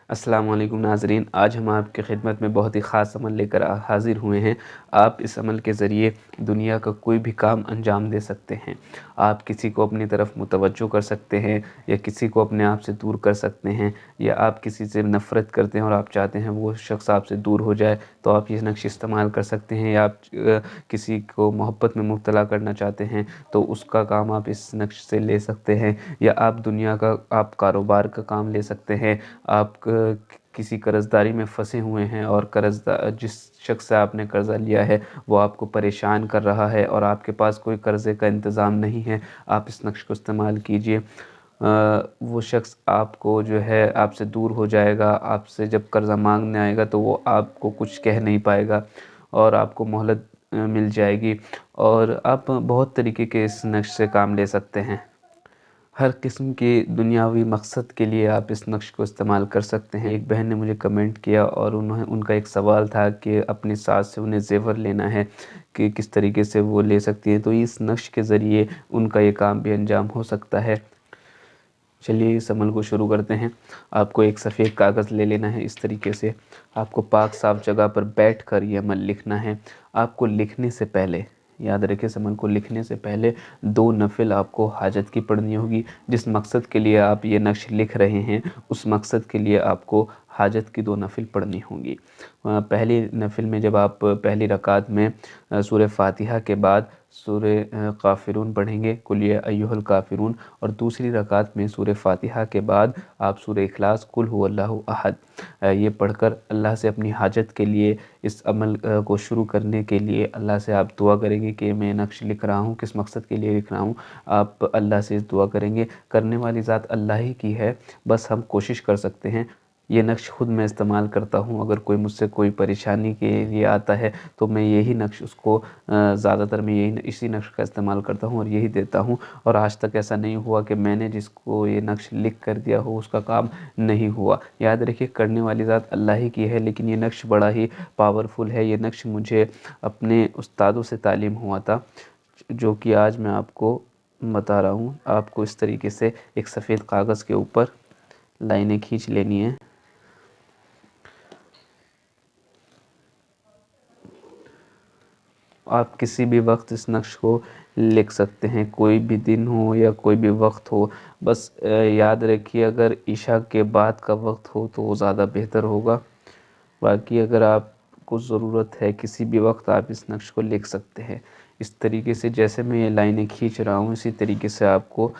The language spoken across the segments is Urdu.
السلام علیکم ناظرین، آج ہم آپ کی خدمت میں بہت ہی خاص عمل لے کر حاضر ہوئے ہیں۔ آپ اس عمل کے ذریعے دنیا کا کوئی بھی کام انجام دے سکتے ہیں۔ آپ کسی کو اپنی طرف متوجہ کر سکتے ہیں، یا کسی کو اپنے آپ سے دور کر سکتے ہیں، یا آپ کسی سے نفرت کرتے ہیں اور آپ چاہتے ہیں وہ شخص آپ سے دور ہو جائے تو آپ یہ نقش استعمال کر سکتے ہیں، یا آپ کسی کو محبت میں مبتلا کرنا چاہتے ہیں تو اس کا کام آپ اس نقش سے لے سکتے ہیں، یا آپ دنیا کا کاروبار کا کام لے سکتے ہیں۔ آپ کسی قرض داری میں پھنسے ہوئے ہیں اور جس شخص سے آپ نے قرضہ لیا ہے وہ آپ کو پریشان کر رہا ہے اور آپ کے پاس کوئی قرضے کا انتظام نہیں ہے، آپ اس نقش کو استعمال کیجئے۔ وہ شخص آپ کو جو ہے آپ سے دور ہو جائے گا، آپ سے جب قرضہ مانگنے آئے گا تو وہ آپ کو کچھ کہہ نہیں پائے گا اور آپ کو مہلت مل جائے گی، اور آپ بہت طریقے کے اس نقش سے کام لے سکتے ہیں۔ ہر قسم کے دنیاوی مقصد کے لیے آپ اس نقش کو استعمال کر سکتے ہیں۔ ایک بہن نے مجھے کمنٹ کیا اور ان کا ایک سوال تھا کہ اپنی ساس سے انہیں زیور لینا ہے کہ کس طریقے سے وہ لے سکتی ہیں، تو اس نقش کے ذریعے ان کا یہ کام بھی انجام ہو سکتا ہے۔ چلیے اس عمل کو شروع کرتے ہیں۔ آپ کو ایک سفید کاغذ لے لینا ہے، اس طریقے سے آپ کو پاک صاف جگہ پر بیٹھ کر یہ عمل لکھنا ہے۔ آپ کو لکھنے سے پہلے یاد رکھیں، اس عمل کو لکھنے سے پہلے 2 نفل آپ کو حاجت کی پڑھنی ہوگی۔ جس مقصد کے لیے آپ یہ نقش لکھ رہے ہیں اس مقصد کے لیے آپ کو حاجت کی 2 نفل پڑھنی ہوں گی۔ پہلی نفل میں جب آپ پہلی رکعت میں سورہ فاتحہ کے بعد سورہ کافرون پڑھیں گے، قل یا ایھا الکافرون، اور دوسری رکعت میں سورہ فاتحہ کے بعد آپ سورہ اخلاص قل ھو اللہ احد یہ پڑھ کر اللہ سے اپنی حاجت کے لیے، اس عمل کو شروع کرنے کے لیے اللہ سے آپ دعا کریں گے کہ میں نقش لکھ رہا ہوں، کس مقصد کے لیے لکھ رہا ہوں۔ آپ اللہ سے اس دعا کریں گے، کرنے والی ذات اللہ ہی کی ہے، بس ہم کوشش کر سکتے ہیں۔ یہ نقش خود میں استعمال کرتا ہوں، اگر کوئی مجھ سے کوئی پریشانی کے لیے آتا ہے تو میں یہی نقش اس کو زیادہ تر میں اسی نقش کا استعمال کرتا ہوں اور یہی دیتا ہوں، اور آج تک ایسا نہیں ہوا کہ میں نے جس کو یہ نقش لکھ کر دیا ہو اس کا کام نہیں ہوا۔ یاد رکھیے کرنے والی ذات اللہ ہی کی ہے، لیکن یہ نقش بڑا ہی پاورفل ہے۔ یہ نقش مجھے اپنے استادوں سے تعلیم ہوا تھا، جو کہ آج میں آپ کو بتا رہا ہوں۔ آپ کو اس طریقے سے ایک سفید کاغذ کے اوپر لائنیں کھینچ لینی ہیں۔ آپ کسی بھی وقت اس نقش کو لکھ سکتے ہیں، کوئی بھی دن ہو یا کوئی بھی وقت ہو، بس یاد رکھیے اگر عشاء کے بعد کا وقت ہو تو وہ زیادہ بہتر ہوگا۔ باقی اگر آپ کو ضرورت ہے کسی بھی وقت آپ اس نقش کو لکھ سکتے ہیں۔ اس طریقے سے جیسے میں یہ لائنیں کھینچ رہا ہوں اسی طریقے سے آپ کو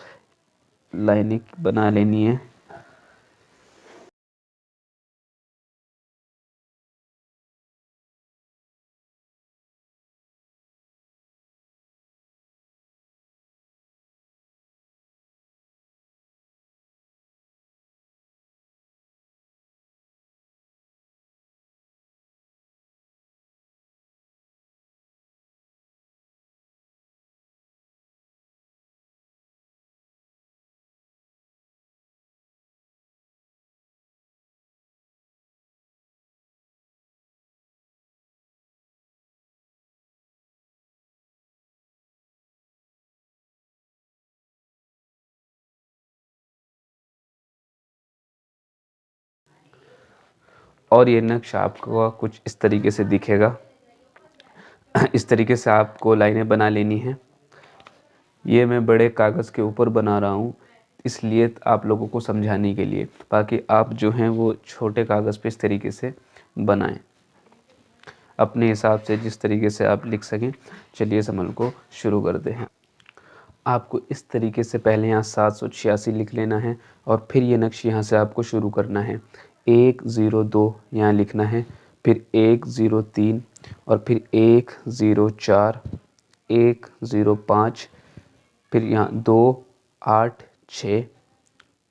لائنیں بنا لینی ہیں۔ اور یہ نقش آپ کو کچھ اس طریقے سے دکھے گا۔ اس طریقے سے آپ کو لائنیں بنا لینی ہیں۔ یہ میں بڑے کاغذ کے اوپر بنا رہا ہوں اس لیے آپ لوگوں کو سمجھانے کے لیے، باقی آپ جو ہیں وہ چھوٹے کاغذ پہ اس طریقے سے بنائیں، اپنے حساب سے جس طریقے سے آپ لکھ سکیں۔ چلیے اس عمل کو شروع کرتے ہیں۔ آپ کو اس طریقے سے پہلے یہاں 786 لکھ لینا ہے، اور پھر یہ نقش یہاں سے آپ کو شروع کرنا ہے۔ 102 یہاں لکھنا ہے، پھر 103، اور پھر 104، 105، پھر یہاں 286،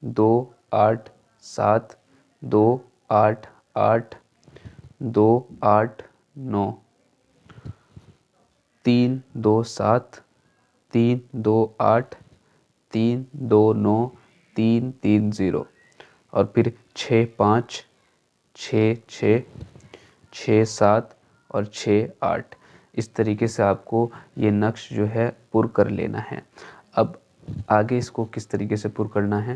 287، 288، 289، 327، 328، 329، 330، اور پھر 65، 66، 67 اور 68۔ اس طریقے سے آپ کو یہ نقش جو ہے پر کر لینا ہے۔ اب آگے اس کو کس طریقے سے پر کرنا ہے،